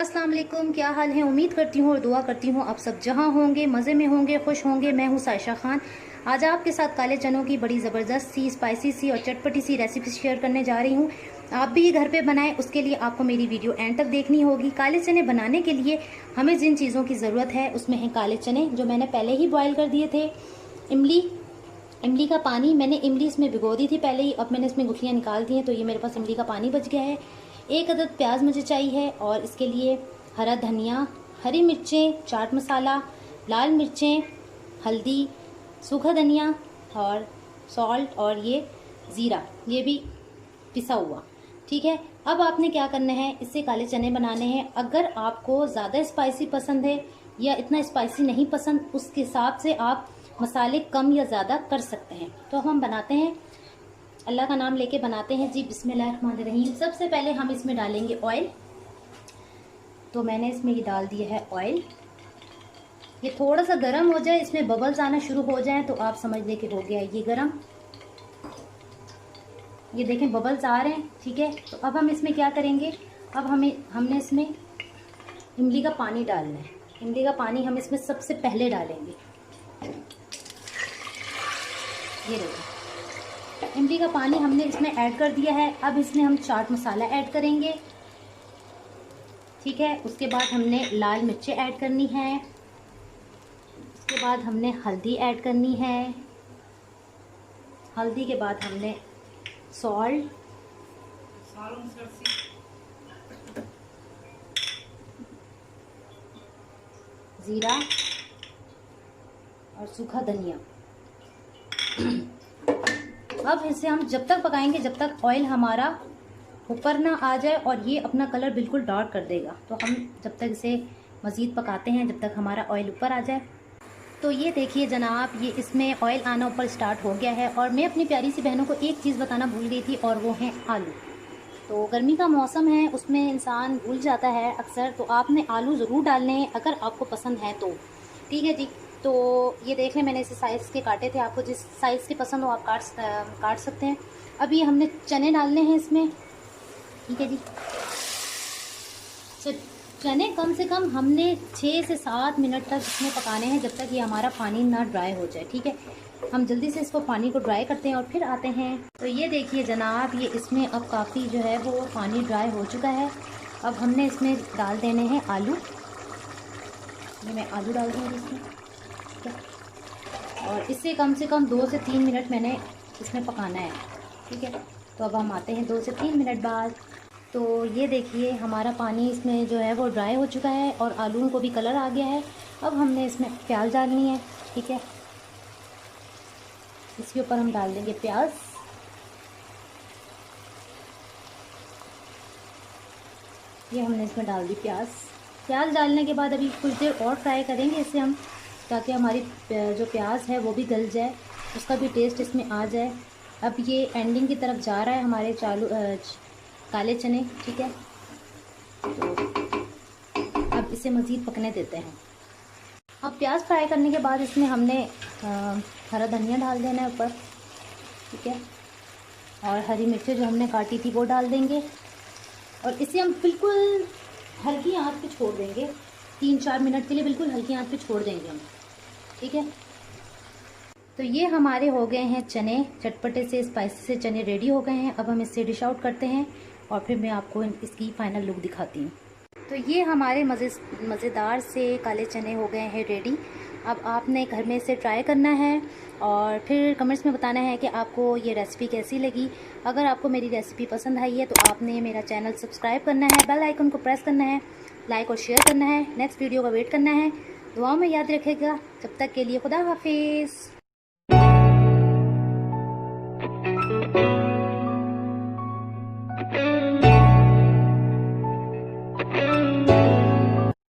अस्सलाम वालेकुम, क्या हाल है। उम्मीद करती हूँ और दुआ करती हूँ आप सब जहाँ होंगे मज़े में होंगे, खुश होंगे। मैं हूँ सायशा खान। आज आपके साथ काले चनों की बड़ी ज़बरदस्त सी स्पाइसी सी और चटपटी सी रेसिपी शेयर करने जा रही हूँ। आप भी ये घर पे बनाएं, उसके लिए आपको मेरी वीडियो एंड तक देखनी होगी। काले चने बनाने के लिए हमें जिन चीज़ों की ज़रूरत है उसमें है काले चने, जो मैंने पहले ही बॉयल कर दिए थे। इमली का पानी, मैंने इमली इसमें भिगो दी थी पहले ही, अब मैंने इसमें गुठलियाँ निकाल दी हैं, तो ये मेरे पास इमली का पानी बच गया है। एक अदद प्याज मुझे चाहिए और इसके लिए हरा धनिया, हरी मिर्चें, चाट मसाला, लाल मिर्चें, हल्दी, सूखा धनिया और सॉल्ट और ये ज़ीरा, ये भी पिसा हुआ। ठीक है, अब आपने क्या करना है, इससे काले चने बनाने हैं। अगर आपको ज़्यादा स्पाइसी पसंद है या इतना स्पाइसी नहीं पसंद, उसके हिसाब से आप मसाले कम या ज़्यादा कर सकते हैं। तो हम बनाते हैं, अल्लाह का नाम लेके बनाते हैं जी। बिस्मिल्लाहिर्रहमानिर्रहीम। सबसे पहले हम इसमें डालेंगे ऑयल। तो मैंने इसमें ये डाल दिया है ऑयल। ये थोड़ा सा गर्म हो जाए, इसमें बबल्स आना शुरू हो जाए तो आप समझ लें कि हो गया ये गर्म। ये देखें बबल्स आ रहे हैं। ठीक है, तो अब हम इसमें क्या करेंगे, अब हमने इसमें इमली का पानी डालना है। इमली का पानी हम इसमें सबसे पहले डालेंगे। ये देखो, इमली का पानी हमने इसमें ऐड कर दिया है। अब इसमें हम चाट मसाला ऐड करेंगे। ठीक है, उसके बाद हमने लाल मिर्चें ऐड करनी है। उसके बाद हमने हल्दी ऐड करनी है। हल्दी के बाद हमने सॉल्ट, ज़ीरा और सूखा धनिया। अब इसे हम जब तक पकाएंगे जब तक ऑयल हमारा ऊपर ना आ जाए और ये अपना कलर बिल्कुल डार्क कर देगा। तो हम जब तक इसे मज़ीद पकाते हैं जब तक हमारा ऑयल ऊपर आ जाए। तो ये देखिए जनाब, ये इसमें ऑयल आना ऊपर स्टार्ट हो गया है। और मैं अपनी प्यारी सी बहनों को एक चीज़ बताना भूल गई थी, और वो है आलू। तो गर्मी का मौसम है, उसमें इंसान भूल जाता है अक्सर। तो आपने आलू ज़रूर डालने हैं अगर आपको पसंद है तो। ठीक है जी। तो ये देख लें, मैंने इसे साइज़ के काटे थे। आपको जिस साइज़ के पसंद हो आप काट सकते हैं। अब ये हमने चने डालने हैं इसमें। ठीक है जी। चने कम से कम हमने 6 से 7 मिनट तक इसमें पकाने हैं, जब तक ये हमारा पानी ना ड्राई हो जाए। ठीक है, हम जल्दी से इसको पानी को ड्राई करते हैं और फिर आते हैं। तो ये देखिए जनाब, ये इसमें अब काफ़ी जो है वो पानी ड्राई हो चुका है। अब हमने इसमें डाल देने हैं आलू। ये मैं आलू डाल दूँगी इसमें। ठीक है, और इससे कम से कम 2 से 3 मिनट मैंने इसमें पकाना है। ठीक है, तो अब हम आते हैं 2 से 3 मिनट बाद। तो ये देखिए हमारा पानी इसमें जो है वो ड्राई हो चुका है और आलूओं को भी कलर आ गया है। अब हमने इसमें प्याज डालनी है। ठीक है, इसके ऊपर हम डाल देंगे प्याज। ये हमने इसमें डाल दी प्याज। प्याज डालने के बाद अभी कुछ देर और फ्राई करेंगे इसे हम, ताकि हमारी जो प्याज है वो भी गल जाए, उसका भी टेस्ट इसमें आ जाए। अब ये एंडिंग की तरफ जा रहा है हमारे काले चने। ठीक है, तो अब इसे मज़ीद पकने देते हैं। अब प्याज फ्राई करने के बाद इसमें हमने हरा धनिया डाल देना है ऊपर। ठीक है, और हरी मिर्चें जो हमने काटी थी वो डाल देंगे और इसे हम बिल्कुल हल्की आंच पे छोड़ देंगे। 3-4 मिनट के लिए बिल्कुल हल्की आंच पे छोड़ देंगे हम। ठीक है, तो ये हमारे हो गए हैं चने, चटपटे से स्पाइसी से चने रेडी हो गए हैं। अब हम इससे डिश आउट करते हैं और फिर मैं आपको इसकी फ़ाइनल लुक दिखाती हूँ। तो ये हमारे मज़ेदार से काले चने हो गए हैं रेडी। अब आपने घर में इसे ट्राई करना है और फिर कमेंट्स में बताना है कि आपको ये रेसिपी कैसी लगी। अगर आपको मेरी रेसिपी पसंद आई है तो आपने मेरा चैनल सब्सक्राइब करना है, बेल आइकन को प्रेस करना है, लाइक और शेयर करना है, नेक्स्ट वीडियो का वेट करना है। दुआ में याद रखेगा। जब तक के लिए खुदा हाफिज़।